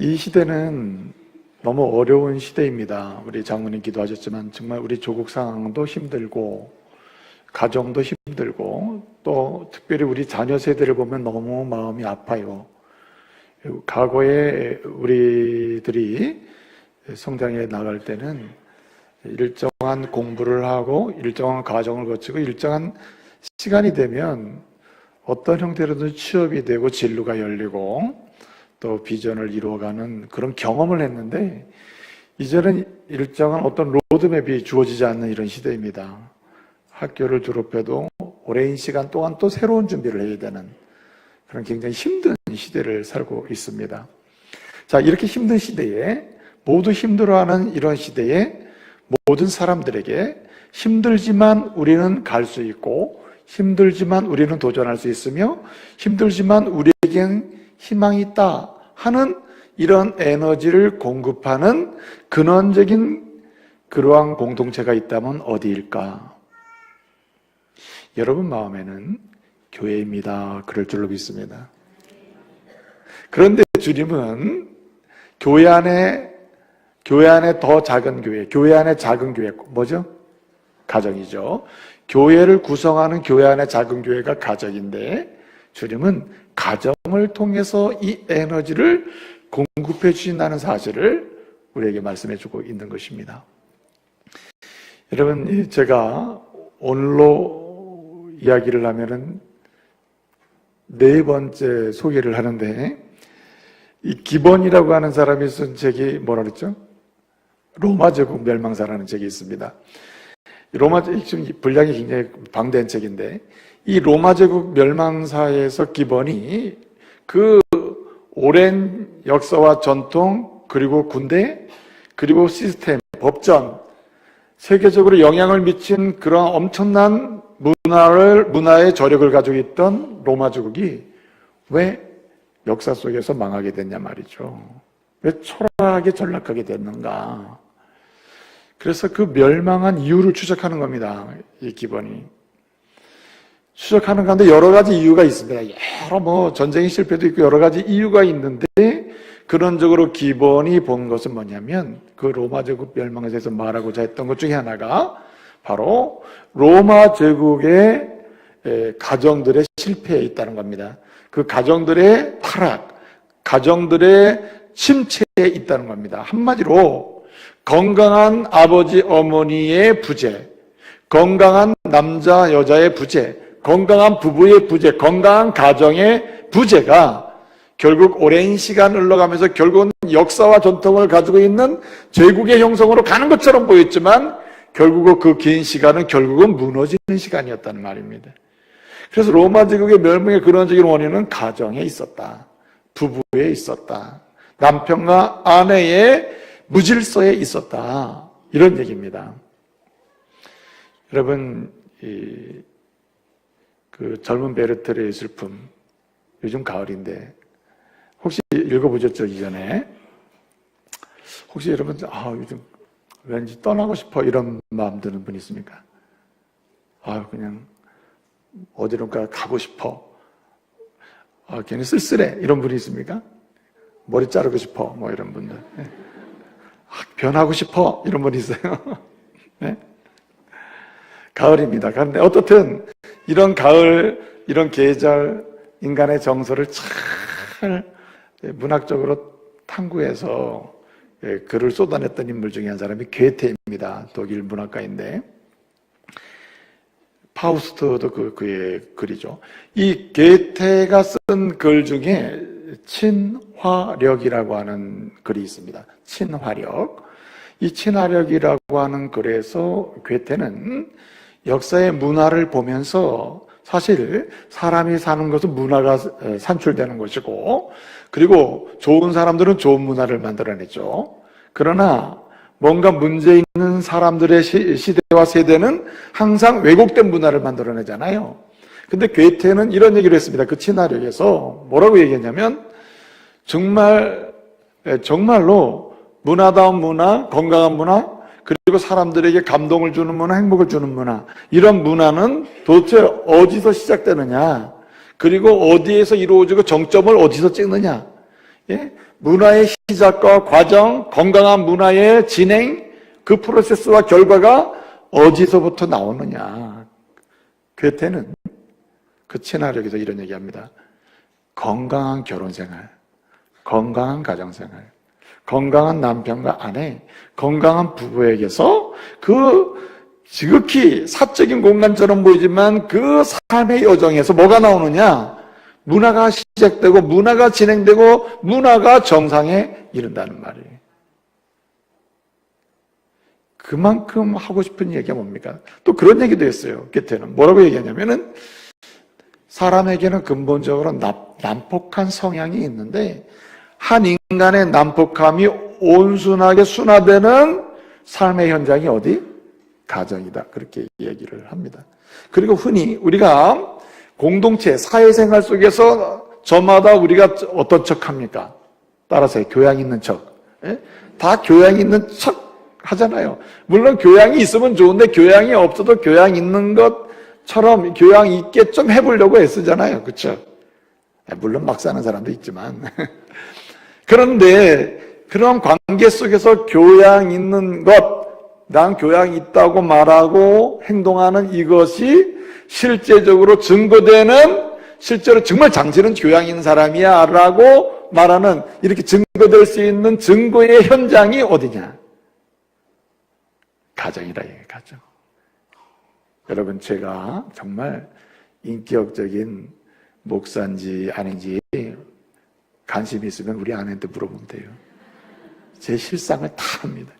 이 시대는 너무 어려운 시대입니다. 우리 장모님 기도하셨지만 정말 우리 조국 상황도 힘들고 가정도 힘들고 또 특별히 우리 자녀 세대를 보면 너무 마음이 아파요. 과거에 우리들이 성장해 나갈 때는 일정한 공부를 하고 일정한 과정을 거치고 일정한 시간이 되면 어떤 형태로든 취업이 되고 진로가 열리고 또 비전을 이루어가는 그런 경험을 했는데, 이제는 일정한 어떤 로드맵이 주어지지 않는 이런 시대입니다. 학교를 졸업해도 오랜 시간 동안 또 새로운 준비를 해야 되는 그런 굉장히 힘든 시대를 살고 있습니다. 자, 이렇게 힘든 시대에, 모두 힘들어하는 이런 시대에 모든 사람들에게 힘들지만 우리는 갈 수 있고, 힘들지만 우리는 도전할 수 있으며, 힘들지만 우리에겐 희망이 있다 하는 이런 에너지를 공급하는 근원적인 그러한 공동체가 있다면 어디일까? 여러분 마음에는 교회입니다. 그럴 줄로 믿습니다. 그런데 주님은 교회 안에 더 작은 교회 안에 작은 교회, 뭐죠? 가정이죠. 교회를 구성하는 교회 안에 작은 교회가 가정인데, 주님은 가정을 통해서 이 에너지를 공급해 주신다는 사실을 우리에게 말씀해 주고 있는 것입니다. 여러분, 제가 오늘로 이야기를 하면은 네 번째 소개를 하는데, 이 기본이라고 하는 사람이 쓴 책이 뭐라 그랬죠? 로마 제국 멸망사라는 책이 있습니다. 로마 지금 분량이 굉장히 방대한 책인데, 이 로마 제국 멸망사에서 기본이 그 오랜 역사와 전통, 그리고 군대, 그리고 시스템, 법전, 세계적으로 영향을 미친 그런 엄청난 문화의 저력을 가지고 있던 로마 제국이 왜 역사 속에서 망하게 됐냐 말이죠. 왜 초라하게 전락하게 됐는가? 그래서 그 멸망한 이유를 추적하는 겁니다. 이 기본이. 추적하는 가운데 여러 가지 이유가 있습니다. 여러 전쟁의 실패도 있고 여러 가지 이유가 있는데, 근원적으로 기본이 본 것은 뭐냐면, 그 로마 제국 멸망에 대해서 말하고자 했던 것 중에 하나가 바로 로마 제국의 가정들의 실패에 있다는 겁니다. 그 가정들의 타락, 가정들의 침체에 있다는 겁니다. 한마디로 건강한 아버지 어머니의 부재, 건강한 남자 여자의 부재, 건강한 부부의 부재, 건강한 가정의 부재가 결국 오랜 시간 흘러가면서 결국은 역사와 전통을 가지고 있는 제국의 형성으로 가는 것처럼 보였지만, 결국은 그 긴 시간은 결국은 무너지는 시간이었다는 말입니다. 그래서 로마 제국의 멸망의 근원적인 원인은 가정에 있었다. 부부에 있었다. 남편과 아내의 무질서에 있었다. 이런 얘기입니다. 여러분, 그 젊은 베르테르의 슬픔, 요즘 가을인데 혹시 읽어보셨죠? 이전에? 혹시 여러분 요즘 왠지 떠나고 싶어 이런 마음 드는 분 있습니까? 그냥 어디론가 가고 싶어, 괜히 쓸쓸해 이런 분이 있습니까? 머리 자르고 싶어 이런 분들. 변하고 싶어 이런 분이 있어요. 네? 가을입니다. 그런데 어떻든 이런 가을, 이런 계절, 인간의 정서를 잘 문학적으로 탐구해서 글을 쏟아냈던 인물 중에 한 사람이 괴테입니다. 독일 문학가인데, 파우스트도 그의 글이죠. 이 괴테가 쓴 글 중에 친화력이라고 하는 글이 있습니다. 친화력. 이 친화력이라고 하는 글에서 괴테는 역사의 문화를 보면서, 사실 사람이 사는 것은 문화가 산출되는 것이고, 그리고 좋은 사람들은 좋은 문화를 만들어내죠. 그러나 뭔가 문제 있는 사람들의 시대와 세대는 항상 왜곡된 문화를 만들어내잖아요. 근데 괴테는 이런 얘기를 했습니다. 그 친화력에서 뭐라고 얘기했냐면, 정말로 문화다운 문화, 건강한 문화, 그리고 사람들에게 감동을 주는 문화, 행복을 주는 문화, 이런 문화는 도대체 어디서 시작되느냐, 그리고 어디에서 이루어지고 정점을 어디서 찍느냐. 예? 문화의 시작과 과정, 건강한 문화의 진행, 그 프로세스와 결과가 어디서부터 나오느냐. 괴테는 그 친화력에서 이런 얘기합니다. 건강한 결혼생활, 건강한 가정생활, 건강한 남편과 아내, 건강한 부부에게서 그 지극히 사적인 공간처럼 보이지만 그 삶의 여정에서 뭐가 나오느냐? 문화가 시작되고 문화가 진행되고 문화가 정상에 이른다는 말이에요. 그만큼 하고 싶은 얘기가 뭡니까? 또 그런 얘기도 했어요. 괴테는 뭐라고 얘기하냐면은 사람에게는 근본적으로 난폭한 성향이 있는데 한 인간의 난폭함이 온순하게 순화되는 삶의 현장이 어디? 가정이다. 그렇게 얘기를 합니다. 그리고 흔히 우리가 공동체, 사회생활 속에서 저마다 우리가 어떤 척 합니까? 따라서 교양 있는 척. 예? 다 교양 있는 척 하잖아요. 물론 교양이 있으면 좋은데 교양이 없어도 교양 있는 것처럼 교양 있게 좀 해보려고 애쓰잖아요. 그렇죠? 물론 막 사는 사람도 있지만. 그런데 그런 관계 속에서 교양 있는 것, 난 교양 있다고 말하고 행동하는 이것이 실제적으로 증거되는, 실제로 정말 당신은 교양 있는 사람이야 라고 말하는, 이렇게 증거될 수 있는 증거의 현장이 어디냐? 가정이라 얘기해요. 가정. 여러분, 제가 정말 인격적인 목사인지 아닌지 관심이 있으면 우리 아내한테 물어보면 돼요. 제 실상을 다 합니다.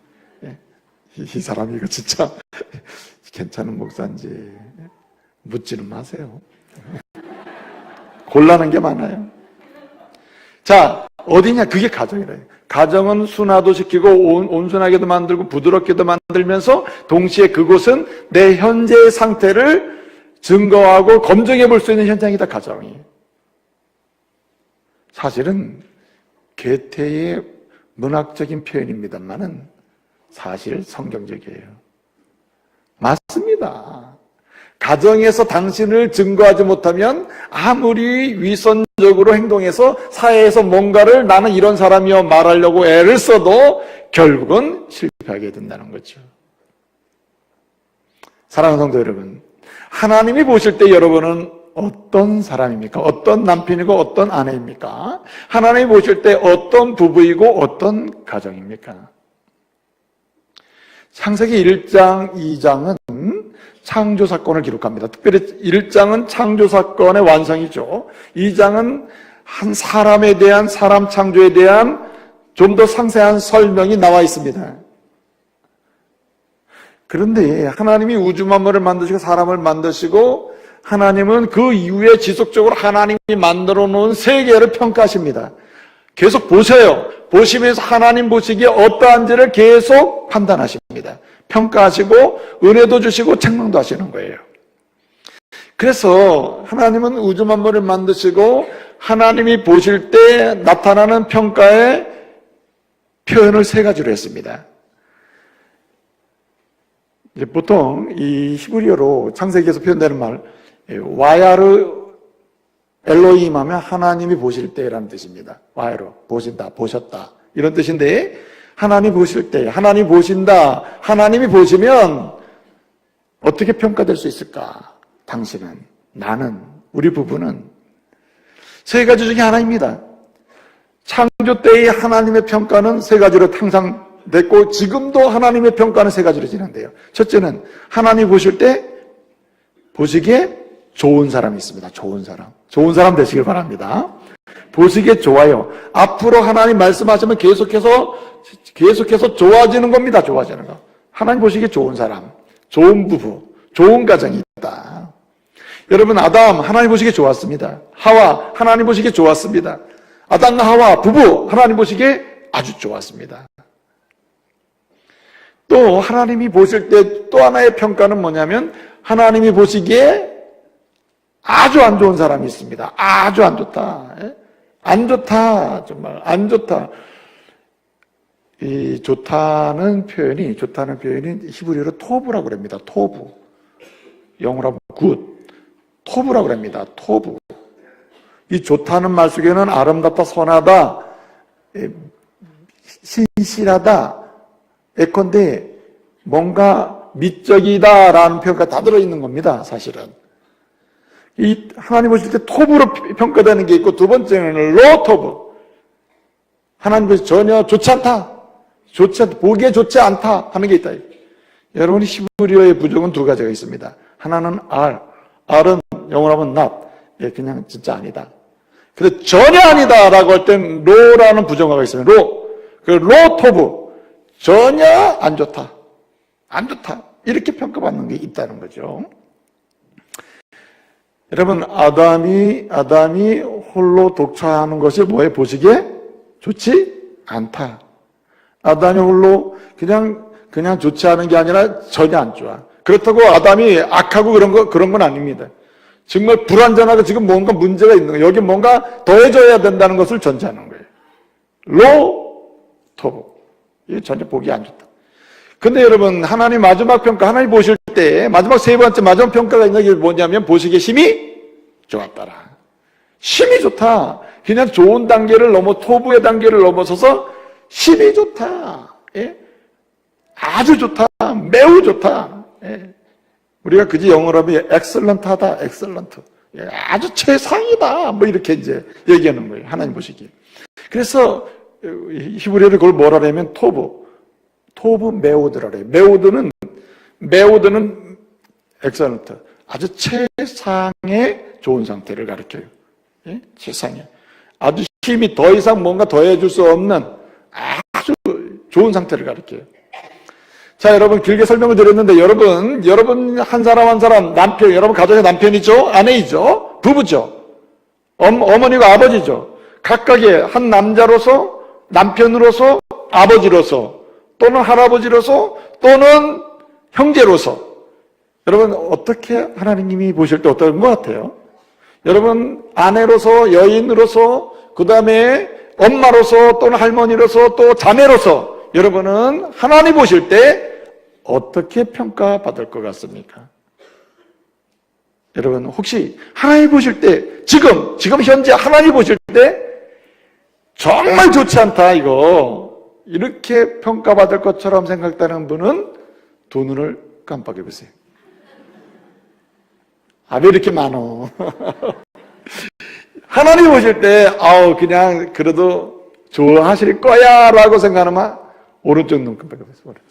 이 사람이 이거 진짜 괜찮은 목사인지 묻지는 마세요. 곤란한 게 많아요. 자, 어디냐? 그게 가정이래요. 가정은 순화도 시키고 온순하게도 만들고 부드럽게도 만들면서 동시에 그곳은 내 현재의 상태를 증거하고 검증해 볼 수 있는 현장이다, 가정이. 사실은 괴테의 문학적인 표현입니다만은 사실 성경적이에요. 맞습니다. 가정에서 당신을 증거하지 못하면 아무리 위선적으로 행동해서 사회에서 뭔가를 나는 이런 사람이여 말하려고 애를 써도 결국은 실패하게 된다는 거죠. 사랑하는 성도 여러분, 하나님이 보실 때 여러분은 어떤 사람입니까? 어떤 남편이고 어떤 아내입니까? 하나님이 보실 때 어떤 부부이고 어떤 가정입니까? 창세기 1장, 2장은 창조 사건을 기록합니다. 특별히 1장은 창조 사건의 완성이죠. 2장은 한 사람에 대한, 사람 창조에 대한 좀 더 상세한 설명이 나와 있습니다. 그런데 하나님이 우주 만물을 만드시고 사람을 만드시고 하나님은 그 이후에 지속적으로 하나님이 만들어 놓은 세계를 평가하십니다. 계속 보셔요. 보시면서 하나님 보시기에 어떠한지를 계속 판단하십니다. 평가하시고 은혜도 주시고 책망도 하시는 거예요. 그래서 하나님은 우주 만물을 만드시고 하나님이 보실 때 나타나는 평가의 표현을 세 가지로 했습니다. 보통 이 히브리어로 창세기에서 표현되는 말, 와야르 엘로힘 하면 하나님이 보실 때라는 뜻입니다. 와야르, 보신다, 보셨다 이런 뜻인데, 하나님 보실 때, 하나님 보신다, 하나님이 보시면 어떻게 평가될 수 있을까? 당신은, 나는, 우리 부부는 세 가지 중에 하나입니다. 창조 때의 하나님의 평가는 세 가지로 항상 됐고 지금도 하나님의 평가는 세 가지로 진행돼요. 첫째는 하나님 보실 때 보시기에 좋은 사람이 있습니다. 좋은 사람 되시길 바랍니다. 보시기에 좋아요. 앞으로 하나님 말씀하시면 계속해서 좋아지는 겁니다. 좋아지는 거. 하나님 보시기에 좋은 사람, 좋은 부부, 좋은 가정이 있다. 여러분, 아담 하나님 보시기에 좋았습니다. 하와 하나님 보시기에 좋았습니다. 아담과 하와 부부 하나님 보시기에 아주 좋았습니다. 또 하나님이 보실 때 또 하나의 평가는 뭐냐면 하나님이 보시기에 아주 안 좋은 사람이 있습니다. 아주 안 좋다. 안 좋다. 정말 안 좋다. 이 좋다는 표현이 히브리어로 토부라고 합니다. 토부. 영어로 하면 굿. 토부라고 합니다. 토부. 이 좋다는 말 속에는 아름답다, 선하다, 신실하다, 예컨대 뭔가 미적이다라는 표현가 다 들어있는 겁니다. 사실은 이 하나님 보실 때 톱으로 평가되는 게 있고, 두 번째는 로톱, 하나님 보실 때 전혀 좋지 않다, 보기에 좋지 않다 하는 게 있다. 여러분, 히브리어의 부정은 두 가지가 있습니다. 하나는 R은 영어로 하면 not, 그냥 진짜 아니다. 근데 전혀 아니다라고 할 땐 로라는 부정어가 있습니다. 그 로토브, 전혀 안 좋다, 이렇게 평가받는 게 있다는 거죠. 여러분, 아담이 홀로 독차하는 것이 뭐에 보시기에 좋지 않다. 아담이 홀로 그냥 좋지 않은 게 아니라 전혀 안 좋아. 그렇다고 아담이 악하고 그런 건 아닙니다. 정말 불완전하고 지금 뭔가 문제가 있는 거예요. 여기 뭔가 더해져야 된다는 것을 전제하는 거예요. 로토브, 이게 전혀 보기 안 좋다. 근데 여러분, 하나님 마지막 평가, 하나님 보실 때 마지막 세 번째 마지막 평가가 있는 게 뭐냐면, 보시기에 심히 좋았더라. 심히 좋다. 그냥 좋은 단계를 토부의 단계를 넘어서서 심히 좋다. 예? 아주 좋다. 매우 좋다. 예? 우리가 그지 영어로 하면 엑셀런트하다, 엑셀런트. 예, 아주 최상이다. 뭐 이렇게 이제 얘기하는 거예요. 하나님 보시기에. 그래서 히브리어를 그걸 뭐라 하냐면 토브 메오드라 그래요. 메오드는 엑셀런트, 아주 최상의 좋은 상태를 가르쳐요. 예? 최상의, 아주 힘이 더 이상 뭔가 더해줄 수 없는 아주 좋은 상태를 가르쳐요. 자, 여러분, 길게 설명을 드렸는데, 여러분 한 사람 남편, 여러분 가정의 남편이죠, 아내이죠, 부부죠, 어머니가 아버지죠. 각각의 한 남자로서, 남편으로서, 아버지로서, 또는 할아버지로서, 또는 형제로서, 여러분 어떻게 하나님이 보실 때 어떤 것 같아요? 여러분, 아내로서, 여인으로서, 그 다음에 엄마로서, 또는 할머니로서, 또 자매로서, 여러분은 하나님 보실 때 어떻게 평가받을 것 같습니까? 여러분, 혹시 하나님 보실 때, 지금 현재 하나님 보실 때 정말 좋지 않다, 이렇게 평가받을 것처럼 생각되는 분은 두 눈을 깜빡여 보세요. 왜 이렇게 많어? 하나님 보실 때, 그냥 그래도 좋아하실 거야 라고 생각하면 오른쪽 눈 깜빡여 보세요. 오른쪽.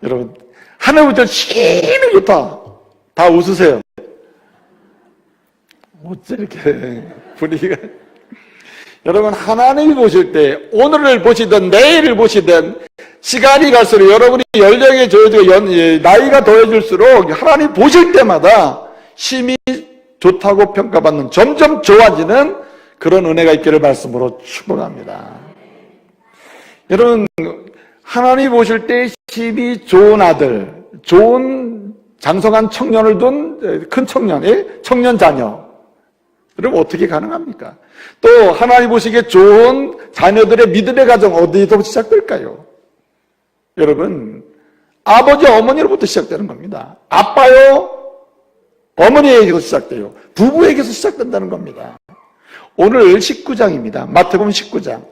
여러분, 하나님 보실 때 심히 좋다. 다 웃으세요. 어째 이렇게 분위기가. 여러분, 하나님이 보실 때, 오늘을 보시든 내일을 보시든 시간이 갈수록 여러분이 연령이 더해지고 나이가 더해질수록 하나님 보실 때마다 심히 좋다고 평가받는, 점점 좋아지는 그런 은혜가 있기를 말씀으로 축복합니다. 여러분, 하나님 보실 때 심히 좋은 아들, 좋은 장성한 청년을 둔 큰 청년 자녀, 여러분 어떻게 가능합니까? 또 하나님 보시기에 좋은 자녀들의 믿음의 가정 어디서 시작될까요? 여러분, 아버지 어머니로부터 시작되는 겁니다. 아빠요 어머니에게서 시작돼요. 부부에게서 시작된다는 겁니다. 오늘 19장입니다. 마태복음 19장.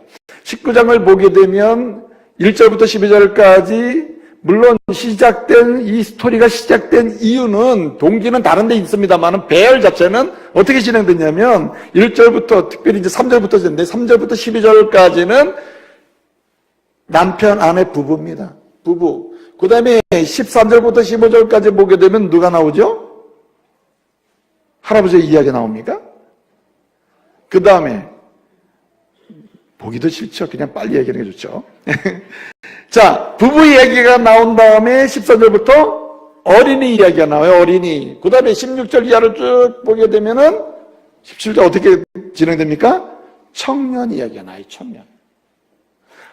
19장을 보게 되면 1절부터 12절까지, 물론 이 스토리가 시작된 이유는, 동기는 다른 데 있습니다만 배열 자체는 어떻게 진행됐냐면 1절부터, 특별히 이제 3절부터 있는데 3절부터 12절까지는 남편, 아내, 부부입니다. 부부. 그 다음에 13절부터 15절까지 보게 되면 누가 나오죠? 할아버지의 이야기 나옵니까? 그 다음에 보기도 싫죠. 그냥 빨리 얘기하는 게 좋죠. 자, 부부 이야기가 나온 다음에 14절부터 어린이 이야기가 나와요. 어린이. 그 다음에 16절 이하를 쭉 보게 되면은 17절 어떻게 진행됩니까? 청년 이야기가 나와요. 청년.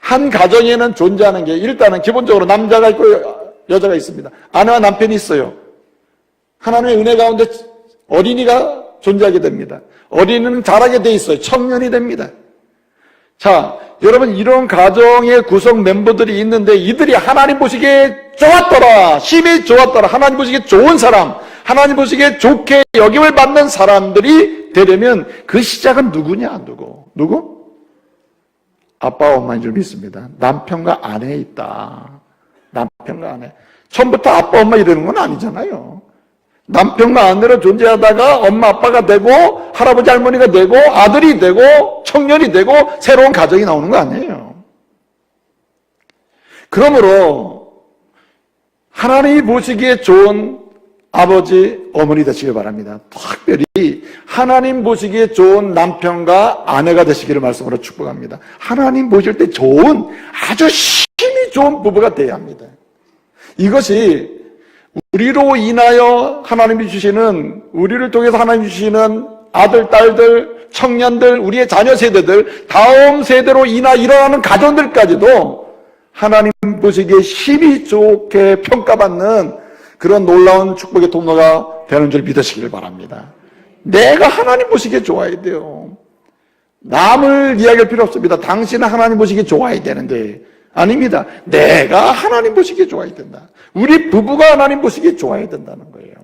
한 가정에는 존재하는 게, 일단은 기본적으로 남자가 있고 여자가 있습니다. 아내와 남편이 있어요. 하나님의 은혜 가운데 어린이가 존재하게 됩니다. 어린이는 자라게 돼 있어요. 청년이 됩니다. 자, 여러분, 이런 가정의 구성 멤버들이 있는데 이들이 하나님 보시기에 좋았더라, 심히 좋았더라, 하나님 보시기에 좋은 사람, 하나님 보시기에 좋게 여김을 받는 사람들이 되려면 그 시작은 누구냐? 누구? 아빠와 엄마인 줄 믿습니다. 남편과 아내에 있다. 남편과 아내. 처음부터 아빠, 엄마 이러는 건 아니잖아요. 남편과 아내로 존재하다가 엄마, 아빠가 되고 할아버지, 할머니가 되고 아들이 되고 청년이 되고 새로운 가정이 나오는 거 아니에요. 그러므로 하나님이 보시기에 좋은 아버지, 어머니 되시길 바랍니다. 특별히 하나님 보시기에 좋은 남편과 아내가 되시기를 말씀으로 축복합니다. 하나님 보실 때 좋은, 아주 힘이 좋은 부부가 되어야 합니다. 이것이 우리로 인하여 하나님이 주시는, 우리를 통해서 하나님이 주시는 아들, 딸들, 청년들, 우리의 자녀 세대들, 다음 세대로 인하 일어나는 가정들까지도 하나님 보시기에 힘이 좋게 평가받는 그런 놀라운 축복의 통로가 되는 줄 믿으시길 바랍니다. 내가 하나님 보시기에 좋아야 돼요. 남을 이야기할 필요 없습니다. 당신은 하나님 보시기에 좋아야 되는데, 아닙니다. 내가 하나님 보시기에 좋아야 된다. 우리 부부가 하나님 보시기에 좋아야 된다는 거예요.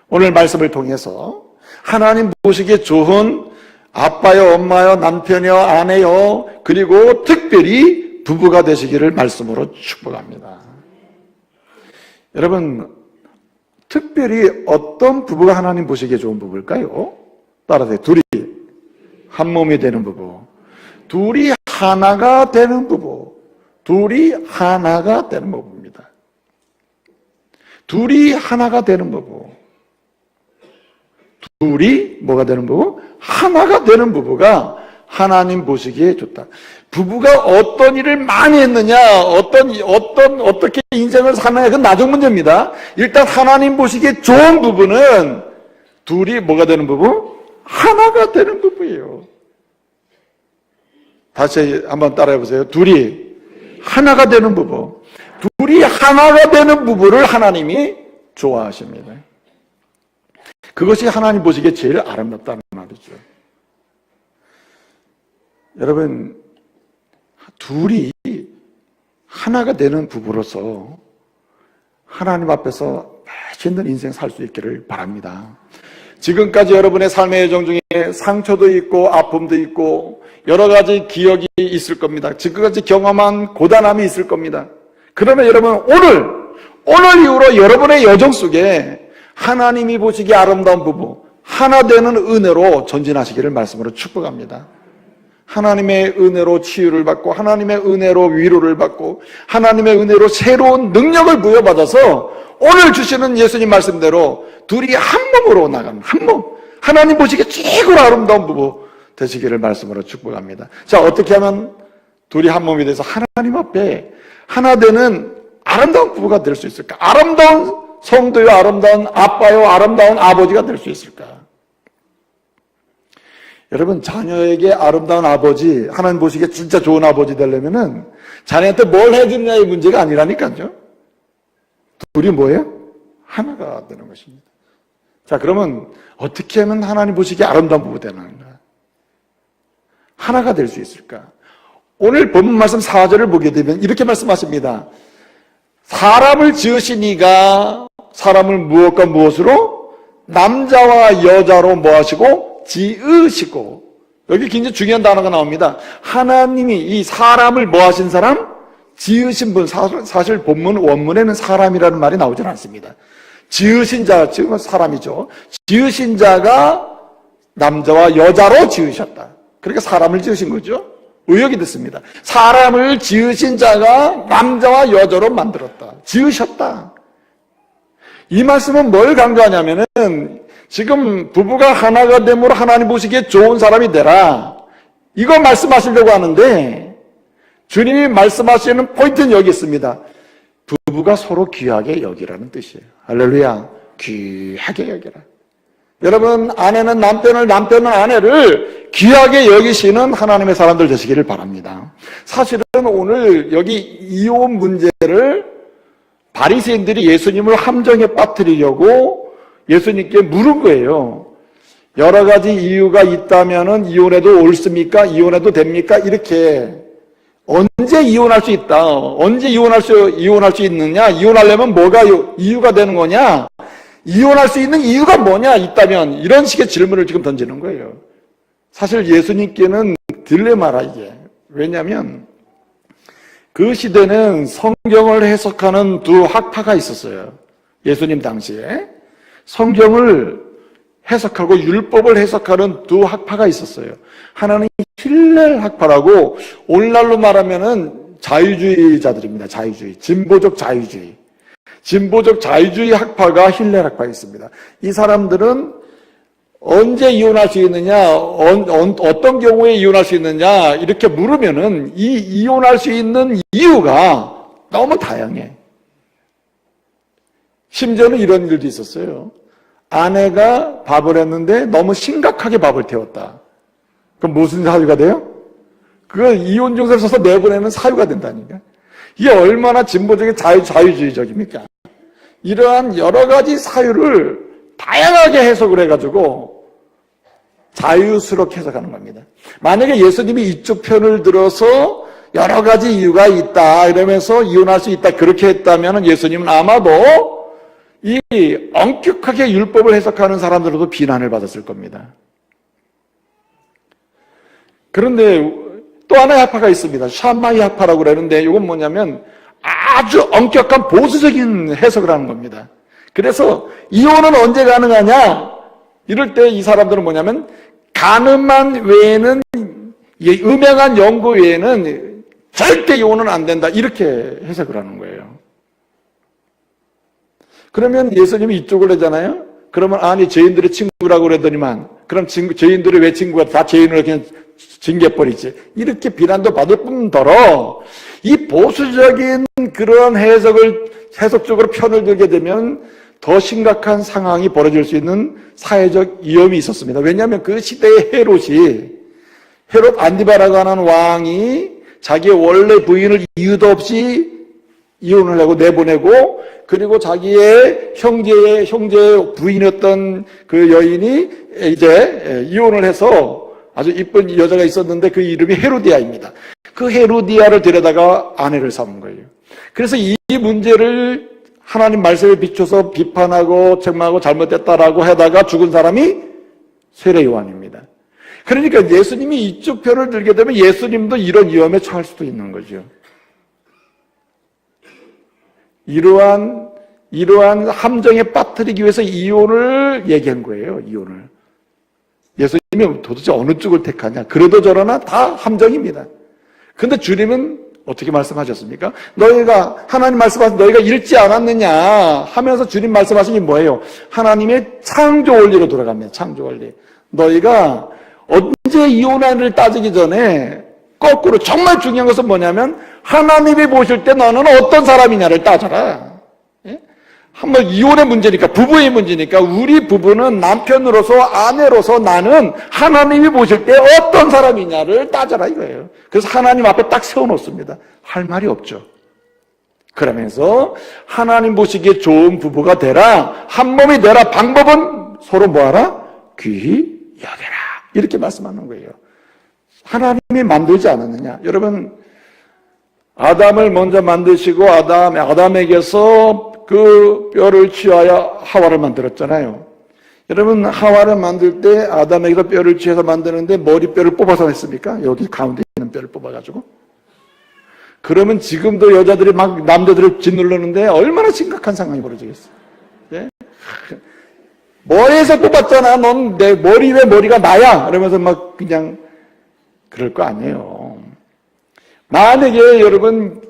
오늘 말씀을 통해서 하나님 보시기에 좋은 아빠요, 엄마요, 남편이요, 아내요, 그리고 특별히 부부가 되시기를 말씀으로 축복합니다. 여러분, 특별히 어떤 부부가 하나님 보시기에 좋은 부부일까요? 따라서 둘이 한 몸이 되는 부부, 둘이 하나가 되는 부부, 둘이 하나가 되는 부부입니다. 둘이 하나가 되는 부부, 둘이 뭐가 되는 부부? 하나가 되는 부부가 하나님 보시기에 좋다. 부부가 어떤 일을 많이 했느냐, 어떻게 인생을 사느냐, 그건 나중 문제입니다. 일단 하나님 보시기에 좋은 부부는 둘이 뭐가 되는 부부? 하나가 되는 부부예요. 다시 한번 따라해보세요. 둘이 하나가 되는 부부. 둘이 하나가 되는 부부를 하나님이 좋아하십니다. 그것이 하나님 보시기에 제일 아름답다는 말이죠. 여러분, 둘이 하나가 되는 부부로서 하나님 앞에서 맛있는 인생 살 수 있기를 바랍니다. 지금까지 여러분의 삶의 여정 중에 상처도 있고 아픔도 있고 여러 가지 기억이 있을 겁니다. 지금까지 경험한 고단함이 있을 겁니다. 그러면 여러분 오늘 이후로 여러분의 여정 속에 하나님이 보시기에 아름다운 부부, 하나 되는 은혜로 전진하시기를 말씀으로 축복합니다. 하나님의 은혜로 치유를 받고 하나님의 은혜로 위로를 받고 하나님의 은혜로 새로운 능력을 부여받아서 오늘 주시는 예수님 말씀대로 둘이 한 몸으로 나가는 한 몸, 하나님 보시기에 최고로 아름다운 부부 되시기를 말씀으로 축복합니다. 자, 어떻게 하면 둘이 한 몸이 돼서 하나님 앞에 하나 되는 아름다운 부부가 될 수 있을까? 아름다운 성도요, 아름다운 아빠요, 아름다운 아버지가 될 수 있을까? 여러분, 자녀에게 아름다운 아버지, 하나님 보시기에 진짜 좋은 아버지 되려면은 자녀한테 뭘 해주느냐의 문제가 아니라니까요. 둘이 뭐예요? 하나가 되는 것입니다. 자, 그러면 어떻게 하면 하나님 보시기에 아름다운 부부 되는가? 하나가 될 수 있을까? 오늘 본문 말씀 4절을 보게 되면 이렇게 말씀하십니다. 사람을 지으시니가 사람을 무엇과 무엇으로? 남자와 여자로 뭐 하시고? 지으시고. 여기 굉장히 중요한 단어가 나옵니다. 하나님이 이 사람을 뭐 하신 사람? 지으신 분. 사실 본문 원문에는 사람이라는 말이 나오진 않습니다. 지으신 자, 지금 사람이죠. 지으신 자가 남자와 여자로 지으셨다. 그러니까 사람을 지으신 거죠. 의역이 됐습니다. 사람을 지으신 자가 남자와 여자로 만들었다. 지으셨다. 이 말씀은 뭘 강조하냐면은 지금 부부가 하나가 됨으로 하나님 보시기에 좋은 사람이 되라. 이거 말씀하시려고 하는데 주님이 말씀하시는 포인트는 여기 있습니다. 부부가 서로 귀하게 여기라는 뜻이에요. 할렐루야. 귀하게 여기라. 여러분, 아내는 남편을, 남편은 아내를 귀하게 여기시는 하나님의 사람들 되시기를 바랍니다. 사실은 오늘 여기 이혼 문제를 바리새인들이 예수님을 함정에 빠뜨리려고 예수님께 물은 거예요. 여러 가지 이유가 있다면은 이혼해도 옳습니까? 이혼해도 됩니까? 이렇게 언제 이혼할 수 있다? 언제 이혼할 수 있느냐? 이혼하려면 뭐가 이유가 되는 거냐? 이혼할 수 있는 이유가 뭐냐? 있다면 이런 식의 질문을 지금 던지는 거예요. 사실 예수님께는 딜레마라 이게. 왜냐하면 그 시대는 성경을 해석하는 두 학파가 있었어요. 예수님 당시에 성경을 해석하고 율법을 해석하는 두 학파가 있었어요. 하나는 힐렐 학파라고 오늘날로 말하면은 자유주의자들입니다. 자유주의, 진보적 자유주의. 진보적 자유주의 학파가 힐렐 학파에 있습니다. 이 사람들은 언제 이혼할 수 있느냐, 어떤 경우에 이혼할 수 있느냐 이렇게 물으면은 이 이혼할 수 있는 이유가 너무 다양해. 심지어는 이런 일도 있었어요. 아내가 밥을 했는데 너무 심각하게 밥을 태웠다. 그럼 무슨 사유가 돼요? 그걸 이혼 증서를 써서 내보내는 사유가 된다니까. 이게 얼마나 진보적인 자유주의적입니까? 이러한 여러 가지 사유를 다양하게 해석을 해가지고 자유스럽게 해석하는 겁니다. 만약에 예수님이 이쪽 편을 들어서 여러 가지 이유가 있다 이러면서 이혼할 수 있다 그렇게 했다면 예수님은 아마도 이 엄격하게 율법을 해석하는 사람들로도 비난을 받았을 겁니다. 그런데 또 하나의 학파가 있습니다. 샴마이 학파라고 그러는데 이건 뭐냐면 아주 엄격한 보수적인 해석을 하는 겁니다. 그래서 이혼은 언제 가능하냐? 이럴 때 이 사람들은 뭐냐면 가늠한 외에는 음행한 연고 외에는 절대 이혼은 안 된다 이렇게 해석을 하는 거예요. 그러면 예수님이 이쪽을 하잖아요. 그러면 아니 죄인들의 친구라고 그러더니만 그럼 죄인들이 왜 친구가 다 죄인을 그냥 징계버리지 이렇게 비난도 받을 뿐더러 이 보수적인 그런 해석적으로 편을 들게 되면 더 심각한 상황이 벌어질 수 있는 사회적 위험이 있었습니다. 왜냐하면 그 시대의 헤롯 안디바라고 하는 왕이 자기의 원래 부인을 이유도 없이 이혼을 하고 내보내고 그리고 자기의 형제의 부인이었던 그 여인이 이제 이혼을 해서 아주 이쁜 여자가 있었는데 그 이름이 헤로디아입니다. 그 헤로디아를 데려다가 아내를 삼은 거예요. 그래서 이 문제를 하나님 말씀에 비춰서 비판하고 책망하고 잘못됐다라고 하다가 죽은 사람이 세례 요한입니다. 그러니까 예수님이 이쪽 편을 들게 되면 예수님도 이런 위험에 처할 수도 있는 거죠. 이러한 함정에 빠뜨리기 위해서 이혼을 얘기한 거예요. 이혼을. 예수님이 도대체 어느 쪽을 택하냐. 그래도 저러나 다 함정입니다. 그런데 주님은 어떻게 말씀하셨습니까? 너희가 하나님 말씀하신 너희가 읽지 않았느냐 하면서 주님 말씀하신 게 뭐예요? 하나님의 창조 원리로 돌아갑니다. 창조 원리. 너희가 언제 이혼을 따지기 전에 거꾸로 정말 중요한 것은 뭐냐면 하나님이 보실 때 너는 어떤 사람이냐를 따져라. 예? 한번 이혼의 문제니까 부부의 문제니까 우리 부부는 남편으로서 아내로서 나는 하나님이 보실 때 어떤 사람이냐를 따져라 이거예요. 그래서 하나님 앞에 딱 세워놓습니다. 할 말이 없죠. 그러면서 하나님 보시기에 좋은 부부가 되라. 한 몸이 되라. 방법은 서로 뭐하라? 귀히 여겨라. 이렇게 말씀하는 거예요. 하나님이 만들지 않았느냐? 여러분 아담을 먼저 만드시고 아담에게서 그 뼈를 취하여 하와를 만들었잖아요. 여러분 하와를 만들 때 아담에게서 뼈를 취해서 만드는데 머리뼈를 뽑아서 했습니까? 여기 가운데 있는 뼈를 뽑아가지고. 그러면 지금도 여자들이 막 남자들을 짓누르는데 얼마나 심각한 상황이 벌어지겠어요. 네? 머리에서 뽑았잖아. 넌 내 머리 왜 머리가 나야? 그러면서 막 그냥 그럴 거 아니에요. 만약에 여러분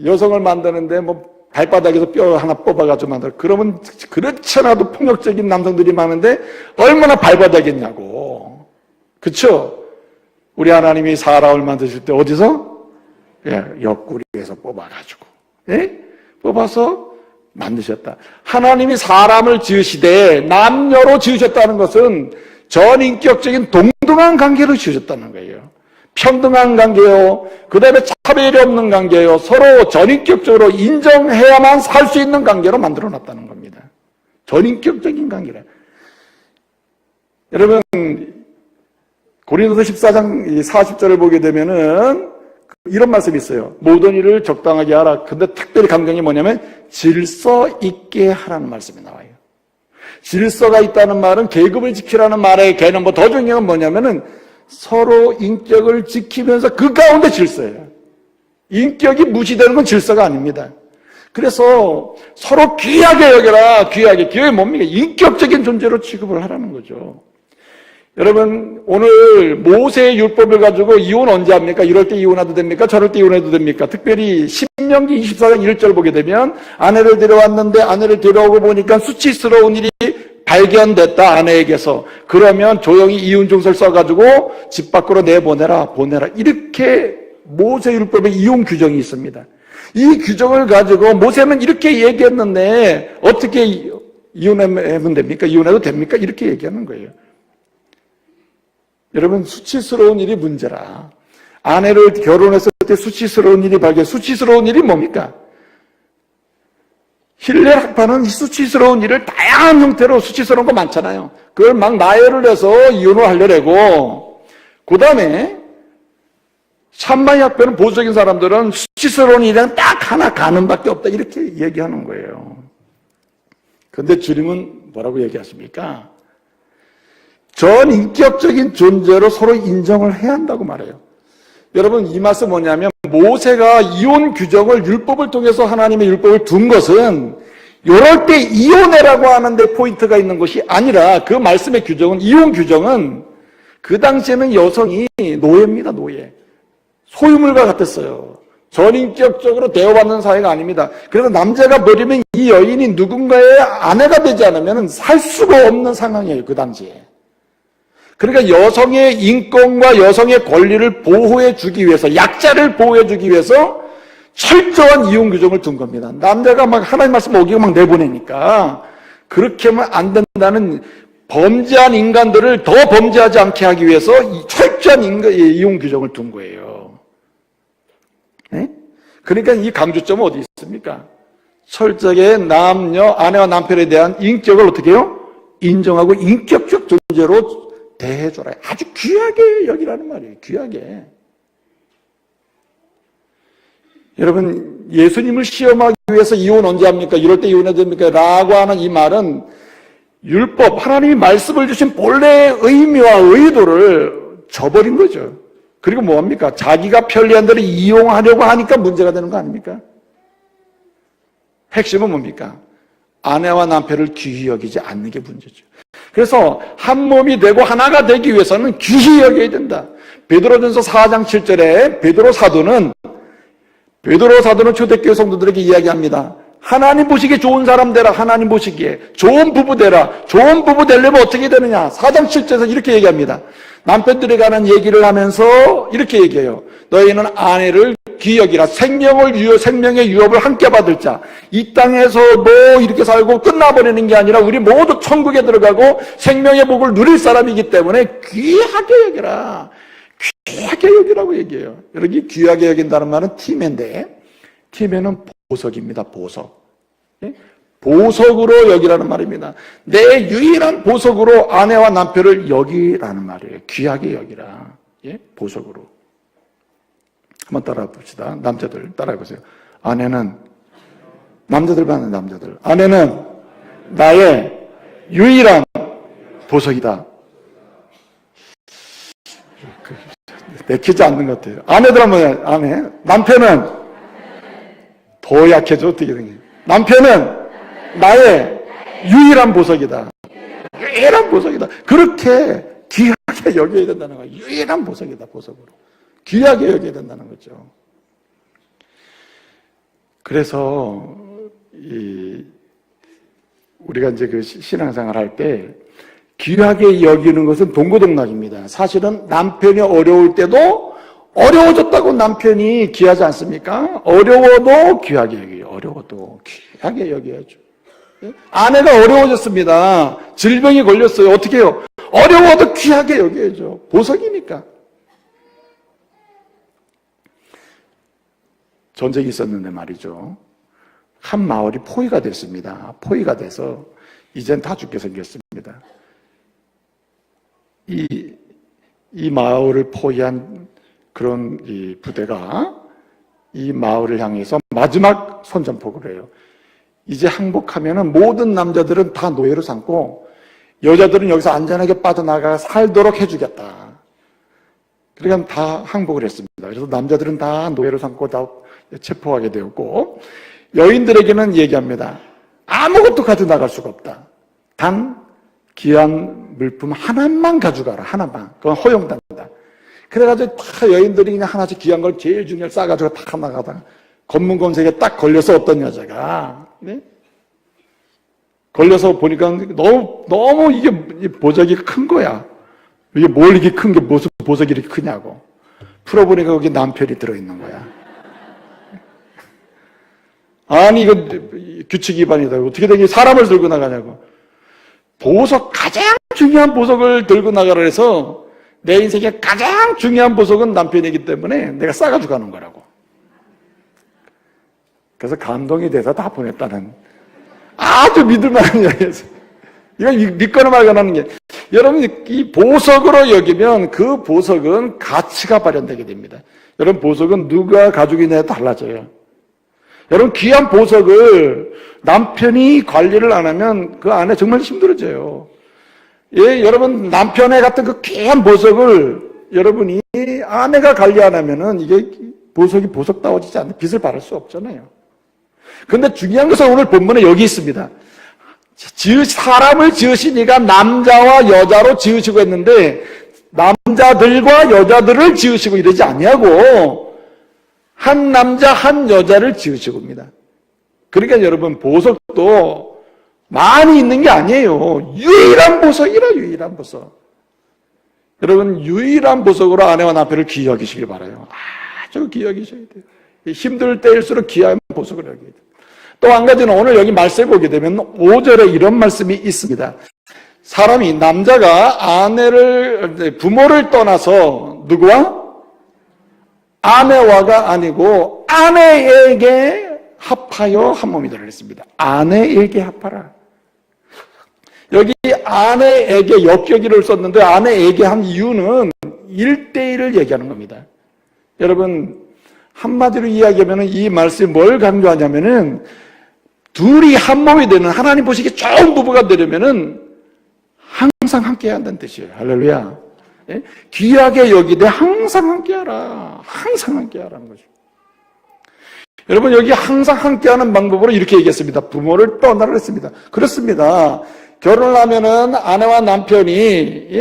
여성을 만드는데 뭐 발바닥에서 뼈 하나 뽑아가지고 만들어. 그러면 그렇지 않아도 폭력적인 남성들이 많은데 얼마나 발바닥이냐고. 그쵸? 우리 하나님이 사람을 만드실 때 어디서? 예, 옆구리에서 뽑아가지고. 예? 뽑아서 만드셨다. 하나님이 사람을 지으시되 남녀로 지으셨다는 것은 전인격적인 동등한 관계로 지으셨다는 거예요. 평등한 관계요. 그 다음에 차별이 없는 관계요. 서로 전인격적으로 인정해야만 살 수 있는 관계로 만들어놨다는 겁니다. 전인격적인 관계라. 여러분 고린도서 14장 40절을 보게 되면은 이런 말씀이 있어요. 모든 일을 적당하게 하라. 근데 특별히 감경이 뭐냐면 질서 있게 하라는 말씀이 나와요. 질서가 있다는 말은 계급을 지키라는 말의 개념보다 더 중요한 건 뭐냐면은 서로 인격을 지키면서 그 가운데 질서예요. 인격이 무시되는 건 질서가 아닙니다. 그래서 서로 귀하게 여겨라. 귀하게. 귀하게 뭡니까? 인격적인 존재로 취급을 하라는 거죠. 여러분, 오늘 모세의 율법을 가지고 이혼 언제 합니까? 이럴 때 이혼해도 됩니까? 저럴 때 이혼해도 됩니까? 특별히 신명기 24장 1절 보게 되면 아내를 데려왔는데 아내를 데려오고 보니까 수치스러운 일이 발견됐다, 아내에게서. 그러면 조용히 이혼 증서를 써가지고 집 밖으로 내보내라, 보내라. 이렇게 모세 율법에 이혼 규정이 있습니다. 이 규정을 가지고 모세는 이렇게 얘기했는데 어떻게 이혼하면 됩니까? 이혼해도 됩니까? 이렇게 얘기하는 거예요. 여러분, 수치스러운 일이 문제라. 아내를 결혼했을 때 수치스러운 일이 수치스러운 일이 뭡니까? 힐렐 학파는 이 수치스러운 일을 다양한 형태로 수치스러운 거 많잖아요. 그걸 막 나열을 해서 이혼을 하려고. 그 다음에 참마이 학파는 보수적인 사람들은 수치스러운 일은 딱 하나 가는 밖에 없다. 이렇게 얘기하는 거예요. 그런데 주님은 뭐라고 얘기하십니까? 전 인격적인 존재로 서로 인정을 해야 한다고 말해요. 여러분, 이 말씀 뭐냐면 모세가 이혼 규정을 율법을 통해서 하나님의 율법을 둔 것은 이럴 때 이혼해라고 하는데 포인트가 있는 것이 아니라 그 말씀의 규정은, 이혼 규정은 그 당시에는 여성이 노예입니다. 노예. 소유물과 같았어요. 전인격적으로 대우받는 사회가 아닙니다. 그래서 남자가 버리면 이 여인이 누군가의 아내가 되지 않으면 살 수가 없는 상황이에요. 그 당시에. 그러니까 여성의 인권과 여성의 권리를 보호해 주기 위해서, 약자를 보호해 주기 위해서 철저한 이혼 규정을 둔 겁니다. 남자가 막 하나님 말씀 어기고 막 내보내니까 그렇게 하면 안 된다는, 범죄한 인간들을 더 범죄하지 않게 하기 위해서 철저한 이혼 규정을 둔 거예요. 네? 그러니까 이 강조점은 어디 있습니까? 철저하게 남녀, 아내와 남편에 대한 인격을 어떻게 해요? 인정하고 인격적 존재로 대해줘라. 아주 귀하게 여기라는 말이에요. 귀하게. 여러분, 예수님을 시험하기 위해서 이혼 언제 합니까? 이럴 때 이혼해야 됩니까? 라고 하는 이 말은 율법, 하나님이 말씀을 주신 본래의 의미와 의도를 저버린 거죠. 그리고 뭐합니까? 자기가 편리한 대로 이용하려고 하니까 문제가 되는 거 아닙니까? 핵심은 뭡니까? 아내와 남편을 귀히 여기지 않는 게 문제죠. 그래서 한 몸이 되고 하나가 되기 위해서는 귀히 여겨야 된다. 베드로전서 4장 7절에 베드로 사도는 초대교회 성도들에게 이야기합니다. 하나님 보시기에 좋은 사람 되라. 하나님 보시기에 좋은 부부 되라. 좋은 부부 되려면 어떻게 되느냐? 4장 7절에서 이렇게 얘기합니다. 남편들에 관한 얘기를 하면서 이렇게 얘기해요. 너희는 아내를 귀히 여기라. 생명의 유업을 함께 받을 자. 이 땅에서 뭐 이렇게 살고 끝나버리는 게 아니라 우리 모두 천국에 들어가고 생명의 복을 누릴 사람이기 때문에 귀하게 여기라. 귀하게 여기라고 얘기해요. 여기 귀하게 여긴다는 말은 티메인데, 티메는 보석입니다. 보석. 보석으로 여기라는 말입니다. 내 유일한 보석으로 아내와 남편을 여기라는 말이에요. 귀하게 여기라. 보석으로. 한번 따라 봅시다. 남자들 따라해 보세요. 남자들 봐는 남자들. 아내는 나의 유일한 보석이다. 내키지 않는 것 같아요. 아내들 한번, 남편은 더 약해져. 어떻게 된 거예요? 남편은 나의 유일한 보석이다. 유일한 보석이다. 그렇게 귀하게 여겨야 된다는 거예요. 유일한 보석이다. 보석으로. 귀하게 여겨야 된다는 거죠. 그래서 우리가 이제 그 신앙생활 할 때 귀하게 여기는 것은 동고동락입니다. 사실은 남편이 어려울 때도 어려워졌다고 남편이 귀하지 않습니까? 어려워도 귀하게 여겨요. 어려워도 귀하게 여겨야죠. 아내가 어려워졌습니다. 질병이 걸렸어요. 어떻게 해요? 어려워도 귀하게 여겨야죠. 보석이니까. 전쟁이 있었는데 말이죠. 한 마을이 포위가 됐습니다. 포위가 돼서 이젠 다 죽게 생겼습니다. 이 마을을 포위한 그런 이 부대가 이 마을을 향해서 마지막 선전포고를 해요. 이제 항복하면은 모든 남자들은 다 노예로 삼고 여자들은 여기서 안전하게 빠져나가 살도록 해주겠다. 그러니까 다 항복을 했습니다. 그래서 남자들은 다 노예로 삼고 다 체포하게 되었고, 여인들에게는 얘기합니다. 아무것도 가져나갈 수가 없다. 단 귀한 물품 하나만 가져가라. 하나만. 그건 허용된다. 그래가지고 다 여인들이 그냥 하나씩 귀한 걸 제일 중요한 걸 싸가지고 딱 나가다가 검문검색에 딱 걸려서 어떤 여자가, 네? 걸려서 보니까 너무 이게 보석이 큰 거야. 이게 뭘 이렇게 큰 게 무슨 보석이 이렇게 크냐고. 풀어보니까 거기 남편이 들어있는 거야. 아니, 이거 규칙 위반이다. 어떻게 되게 사람을 들고 나가냐고. 보석, 가장 중요한 보석을 들고 나가라 해서 내 인생에 가장 중요한 보석은 남편이기 때문에 내가 싸가지고 가는 거라고. 그래서 감동이 돼서 다 보냈다는 아주 믿을만한 이야기였어요. 이건 믿거나 말거나 하는 게, 여러분 이 보석으로 여기면 그 보석은 가치가 발현되게 됩니다. 여러분 보석은 누가 가지고 있느냐에 달라져요. 여러분 귀한 보석을 남편이 관리를 안 하면 그 안에 정말 힘들어져요. 예, 여러분 남편의 같은 그 귀한 보석을 여러분이 아내가 관리 안 하면은 이게 보석이 보석다워지지 않는 빛을 발할 수 없잖아요. 그런데 중요한 것은 오늘 본문에 여기 있습니다. 사람을 지으시니까 남자와 여자로 지으시고 했는데 남자들과 여자들을 지으시고 이러지 아니하고 한 남자 한 여자를 지으시고 입니다. 그러니까 여러분 보석도 많이 있는 게 아니에요. 유일한 보석이라, 유일한 보석. 여러분 유일한 보석으로 아내와 남편을 귀히 여기시길 바라요. 아주 귀히 여기셔야 돼요. 힘들 때일수록 귀한 보석을 여겨야 돼요. 또 한 가지는 오늘 여기 말씀에 보게 되면 5절에 이런 말씀이 있습니다. 사람이, 남자가 부모를 떠나서 누구와? 아내와가 아니고 아내에게 합하여 한 몸이 되라 했습니다. 아내에게 합하라. 여기 아내에게 역격이를 썼는데 아내에게 한 이유는 1대1을 얘기하는 겁니다. 여러분 한마디로 이야기하면 이 말씀이 뭘 강조하냐면은 둘이 한 몸이 되는, 하나님 보시기에 좋은 부부가 되려면은 항상 함께 해야 한다는 뜻이에요. 할렐루야. 예? 귀하게 여기되 항상 함께 하라. 항상 함께 하라는 거죠. 여러분 여기 항상 함께 하는 방법으로 이렇게 얘기했습니다. 부모를 떠나라 했습니다. 그렇습니다. 결혼을 하면은 아내와 남편이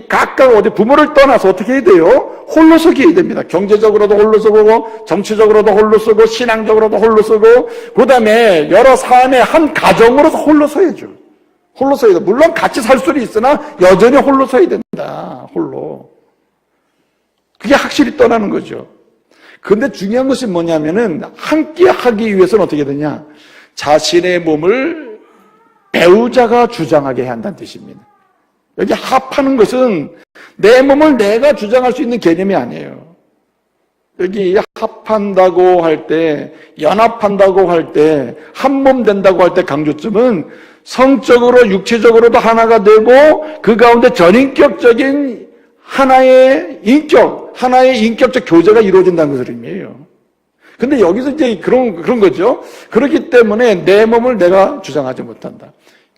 각각 어디 부모를 떠나서 어떻게 해야 돼요? 홀로 서게 해야 됩니다. 경제적으로도 홀로 서고, 정치적으로도 홀로 서고, 신앙적으로도 홀로 서고, 그 다음에 여러 삶의 한 가정으로서 홀로 서야죠. 홀로 서야 돼. 물론 같이 살 수는 있으나 여전히 홀로 서야 된다. 홀로. 그게 확실히 떠나는 거죠. 근데 중요한 것이 뭐냐면은 함께 하기 위해서는 어떻게 되냐? 자신의 몸을 배우자가 주장하게 해야 한다는 뜻입니다. 여기 합하는 것은 내 몸을 내가 주장할 수 있는 개념이 아니에요. 여기 합한다고 할 때, 연합한다고 할 때, 한 몸 된다고 할 때 강조점은 성적으로 육체적으로도 하나가 되고 그 가운데 전인격적인 하나의 인격적 교제가 이루어진다는 것을 의미해요. 근데 여기서 이제 그런 거죠. 그렇기 때문에 내 몸을 내가 주장하지 못한다.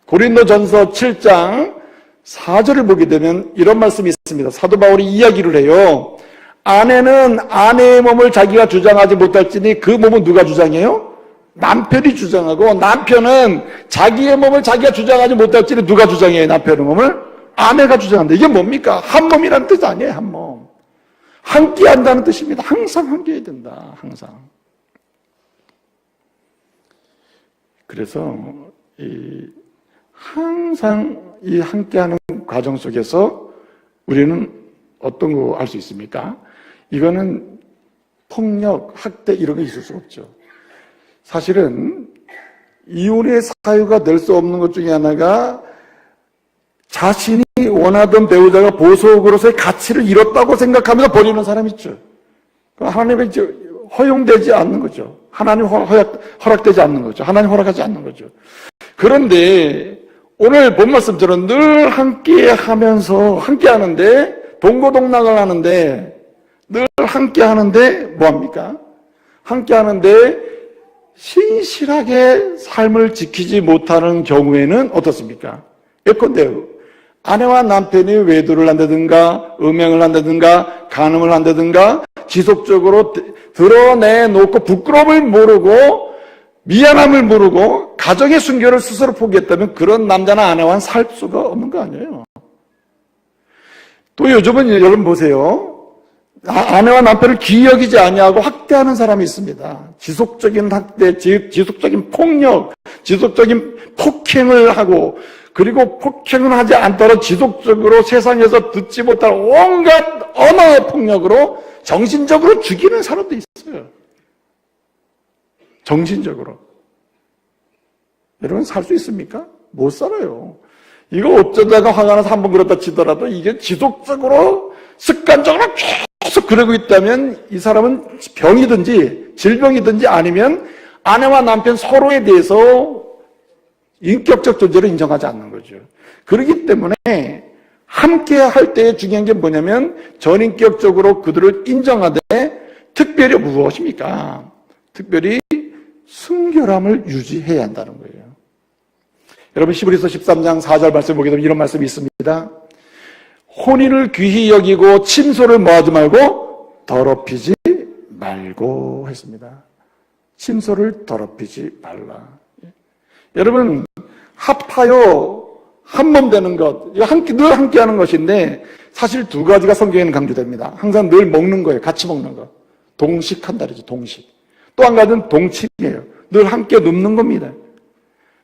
고린도전서 7장 4절을 보게 되면 이런 말씀이 있습니다. 사도 바울이 이야기를 해요. 아내는 아내의 몸을 자기가 주장하지 못할지니 그 몸은 누가 주장해요? 남편이 주장하고, 남편은 자기의 몸을 자기가 주장하지 못할지니 누가 주장해요? 남편의 몸을? 아내가 주장한다. 이게 뭡니까? 한 몸이라는 뜻 아니에요. 한 몸. 함께 한다는 뜻입니다. 항상 함께 해야 된다. 항상. 그래서 항상 이 함께하는 과정 속에서 우리는 어떤 거 할 수 있습니까? 이거는 폭력, 학대 이런 게 있을 수 없죠. 사실은 이혼의 사유가 될 수 없는 것 중에 하나가 자신이 원하던 배우자가 보석으로서의 가치를 잃었다고 생각하면서 버리는 사람이 있죠. 하나님의 허용되지 않는 거죠. 하나님 허락되지 않는 거죠. 하나님 허락하지 않는 거죠. 그런데 오늘 본 말씀처럼 늘 함께 하면서 함께 하는데 동고동락을 하는데 늘 함께 하는데 뭐합니까? 함께 하는데 신실하게 삶을 지키지 못하는 경우에는 어떻습니까? 예컨대 아내와 남편이 외도를 한다든가 음행을 한다든가 간음을 한다든가 지속적으로 드러내놓고 부끄러움을 모르고 미안함을 모르고 가정의 순결을 스스로 포기했다면 그런 남자나 아내와는 살 수가 없는 거 아니에요. 또 요즘은 여러분 보세요. 아내와 남편을 귀히 여기지 아니하고 학대하는 사람이 있습니다. 지속적인 학대, 지속적인 폭력, 지속적인 폭행을 하고 그리고 폭행을 하지 않더라도 지속적으로 세상에서 듣지 못할 온갖 언어의 폭력으로 정신적으로 죽이는 사람도 있어요. 정신적으로. 여러분 살 수 있습니까? 못 살아요. 이거 어쩌다가 화가 나서 한번 그렇다 치더라도 이게 지속적으로 습관적으로 계속 그러고 있다면 이 사람은 병이든지 질병이든지 아니면 아내와 남편 서로에 대해서 인격적 존재를 인정하지 않는 거죠. 그렇기 때문에 함께 할 때 중요한 게 뭐냐면 전인격적으로 그들을 인정하되 특별히 무엇입니까? 특별히 순결함을 유지해야 한다는 거예요. 여러분 히브리서 13장 4절 말씀 보게 되면 이런 말씀이 있습니다. 혼인을 귀히 여기고 침소를 뭐하지 말고 더럽히지 말고 했습니다. 침소를 더럽히지 말라. 여러분 합하여 한 몸 되는 것, 늘 함께 하는 것인데 사실 두 가지가 성경에는 강조됩니다. 항상 늘 먹는 거예요. 같이 먹는 거. 동식한다 그러죠. 동식. 또 한 가지는 동침이에요. 늘 함께 눕는 겁니다.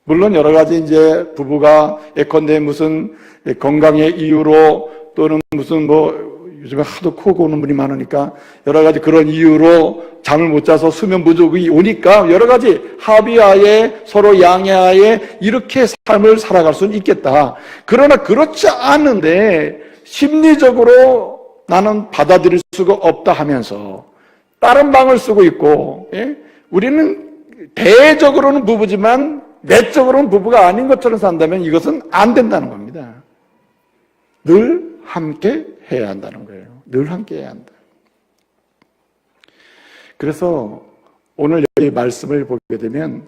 물론 여러 가지 이제 부부가 예컨대 무슨 건강의 이유로 또는 무슨 요즘에 하도 코 고는 분이 많으니까 여러 가지 그런 이유로 잠을 못 자서 수면 부족이 오니까 여러 가지 합의하에 서로 양해하에 이렇게 삶을 살아갈 수는 있겠다. 그러나 그렇지 않은데 심리적으로 나는 받아들일 수가 없다 하면서 다른 방을 쓰고 있고, 예? 우리는 대적으로는 부부지만 내적으로는 부부가 아닌 것처럼 산다면 이것은 안 된다는 겁니다. 늘 함께 해야 한다는 거예요. 늘 함께 해야 한다. 그래서 오늘 여기 말씀을 보게 되면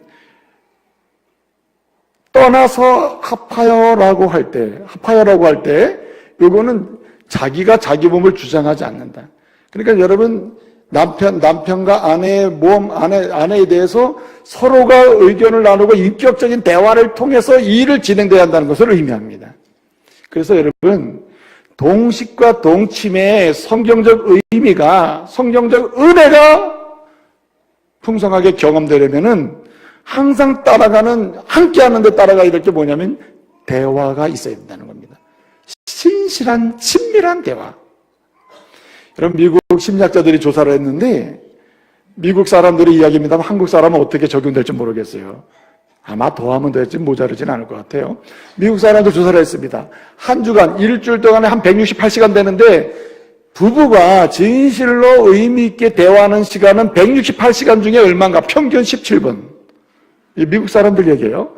떠나서 합하여라고 할 때 이거는 자기가 자기 몸을 주장하지 않는다. 그러니까 여러분 남편과 아내의 몸, 아내에 대해서 서로가 의견을 나누고 인격적인 대화를 통해서 이 일을 진행돼야 한다는 것을 의미합니다. 그래서 여러분 동식과 동침의 성경적 의미가, 성경적 은혜가 풍성하게 경험되려면은 항상 함께 하는데 따라가야 될 게 뭐냐면 대화가 있어야 된다는 겁니다. 신실한, 친밀한 대화. 여러분, 미국 심리학자들이 조사를 했는데 미국 사람들의 이야기입니다만 한국 사람은 어떻게 적용될지 모르겠어요. 아마 더하면 될지 모자르진 않을 것 같아요. 미국 사람도 조사를 했습니다. 한 주간, 일주일 동안에 한 168시간 되는데 부부가 진실로 의미 있게 대화하는 시간은 168시간 중에 얼마인가? 평균 17분. 미국 사람들 얘기예요.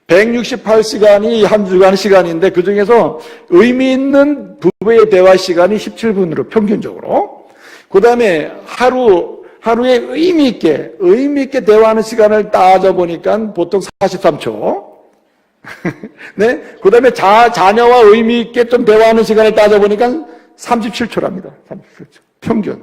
168시간이 한 주간 시간인데 그 중에서 의미 있는 부부의 대화 시간이 17분으로 평균적으로. 그 다음에 하루에 의미 있게 대화하는 시간을 따져보니까 보통 43초. 네? 그 다음에 자녀와 의미 있게 좀 대화하는 시간을 따져보니까 37초랍니다. 37초. 평균.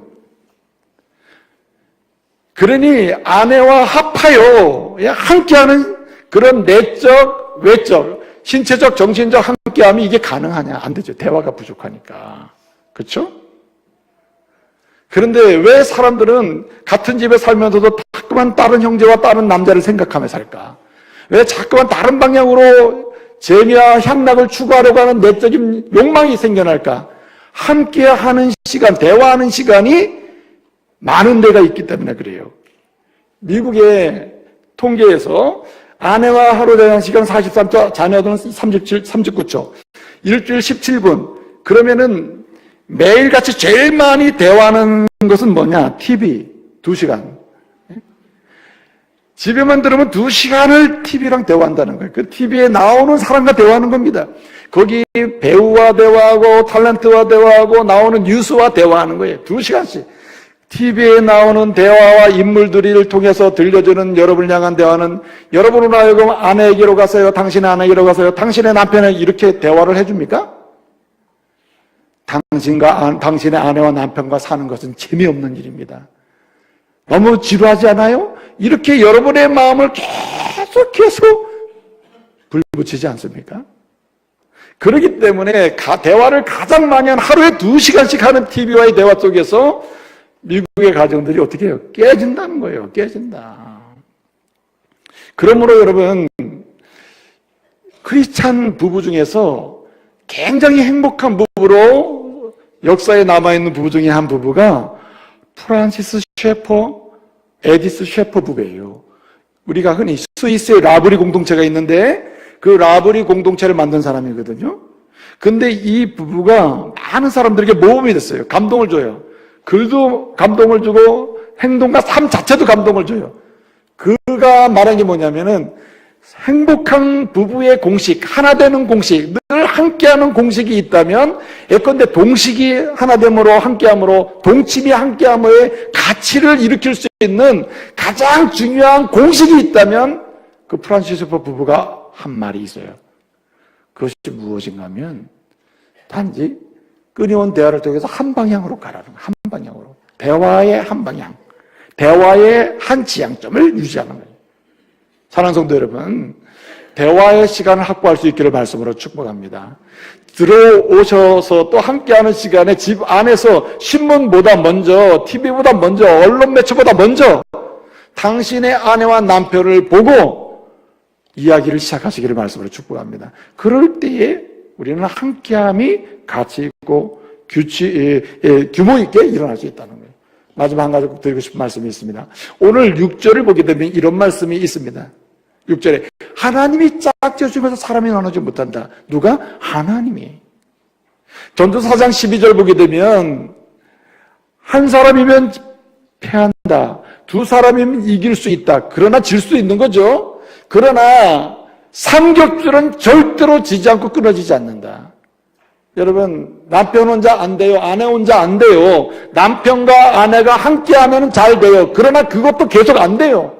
그러니 아내와 합하여 함께하는 그런 내적, 외적, 신체적, 정신적 함께함이 이게 가능하냐? 안 되죠. 대화가 부족하니까. 그렇죠? 그런데 왜 사람들은 같은 집에 살면서도 자꾸만 다른 형제와 다른 남자를 생각하며 살까? 왜 자꾸만 다른 방향으로 재미와 향락을 추구하려고 하는 내적인 욕망이 생겨날까? 함께하는 시간, 대화하는 시간이 많은 데가 있기 때문에 그래요. 미국의 통계에서 아내와 하루 대화하는 시간 43초, 자녀들은 39초, 일주일 17분. 그러면은 매일같이 제일 많이 대화하는 것은 뭐냐? TV 2시간. 집에만 들으면 2시간을 TV랑 대화한다는 거예요. 그 TV에 나오는 사람과 대화하는 겁니다. 거기 배우와 대화하고 탤런트와 대화하고 나오는 뉴스와 대화하는 거예요. 2시간씩. TV에 나오는 대화와 인물들을 통해서 들려주는 여러분을 향한 대화는 여러분으로 하여금 아내에게로 가세요, 당신의 아내에게로 가세요, 당신의 남편에 이렇게 대화를 해줍니까? 당신의 아내와 남편과 사는 것은 재미없는 일입니다. 너무 지루하지 않아요? 이렇게 여러분의 마음을 계속해서 불붙이지 않습니까? 그렇기 때문에 대화를 가장 많이 한 하루에 2시간씩 하는 TV와의 대화 속에서 미국의 가정들이 어떻게 해요? 깨진다는 거예요. 깨진다. 그러므로 여러분, 크리스찬 부부 중에서 굉장히 행복한 부부로 역사에 남아있는 부부 중에 한 부부가 프란시스 셰퍼, 에디스 셰퍼 부부예요. 우리가 흔히 스위스의 라브리 공동체가 있는데 그 라브리 공동체를 만든 사람이거든요. 근데 이 부부가 많은 사람들에게 모범이 됐어요. 감동을 줘요. 글도 감동을 주고 행동과 삶 자체도 감동을 줘요. 그가 말한 게 뭐냐면은 행복한 부부의 공식, 하나 되는 공식, 늘 함께하는 공식이 있다면 예컨대 동식이 하나됨으로 함께함으로 동침이 함께함의 가치를 일으킬 수 있는 가장 중요한 공식이 있다면 그 프란시스 부부가 한 말이 있어요. 그것이 무엇인가 하면 단지 끊어온 대화를 통해서 한 방향으로 가라는 거예요. 한 방향으로. 대화의 한 방향. 대화의 한 지향점을 유지하는 거예요. 사랑하는 성도 여러분, 대화의 시간을 확보할 수 있기를 말씀으로 축복합니다. 들어오셔서 또 함께하는 시간에 집 안에서 신문보다 먼저, TV보다 먼저, 언론 매체보다 먼저 당신의 아내와 남편을 보고 이야기를 시작하시기를 말씀으로 축복합니다. 그럴 때에 우리는 함께함이 가치 있고 규모 있게 일어날 수 있다는 거예요. 마지막 한 가지 꼭 드리고 싶은 말씀이 있습니다. 오늘 6절을 보게 되면 이런 말씀이 있습니다. 6절에 하나님이 짝지어주면서 사람이 나누지 못한다. 누가? 하나님이. 전도서 4장 12절 보게 되면 한 사람이면 패한다. 두 사람이면 이길 수 있다. 그러나 질 수 있는 거죠. 그러나 삼겹줄은 절대로 지지 않고 끊어지지 않는다. 여러분, 남편 혼자 안 돼요. 아내 혼자 안 돼요. 남편과 아내가 함께하면 잘 돼요. 그러나 그것도 계속 안 돼요.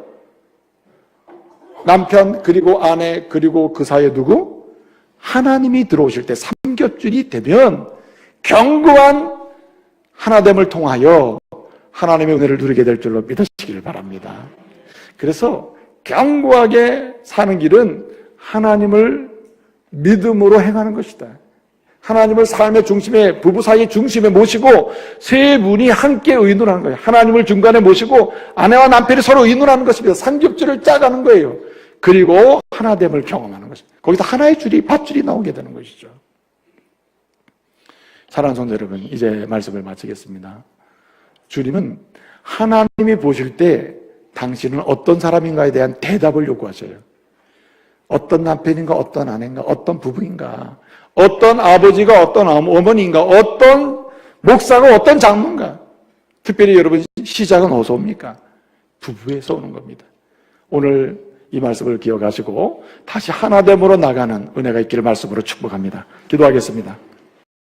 남편 그리고 아내 그리고 그 사이에 누구? 하나님이 들어오실 때 삼겹줄이 되면 견고한 하나됨을 통하여 하나님의 은혜를 누리게 될 줄로 믿으시기를 바랍니다. 그래서 견고하게 사는 길은 하나님을 믿음으로 행하는 것이다. 하나님을 삶의 중심에, 부부 사이의 중심에 모시고 세 분이 함께 의논하는 거예요. 하나님을 중간에 모시고 아내와 남편이 서로 의논하는 것입니다. 삼겹줄을 짜가는 거예요. 그리고 하나됨을 경험하는 것입니다. 거기서 하나의 줄이, 밧줄이 나오게 되는 것이죠. 사랑하는 성도 여러분, 이제 말씀을 마치겠습니다. 주님은 하나님이 보실 때 당신은 어떤 사람인가에 대한 대답을 요구하셔요. 어떤 남편인가, 어떤 아내인가, 어떤 부부인가, 어떤 아버지가, 어떤 어머니인가, 어떤 목사가, 어떤 장로인가. 특별히 여러분 시작은 어디서 옵니까? 부부에서 오는 겁니다. 오늘 이 말씀을 기억하시고 다시 하나됨으로 나가는 은혜가 있기를 말씀으로 축복합니다. 기도하겠습니다.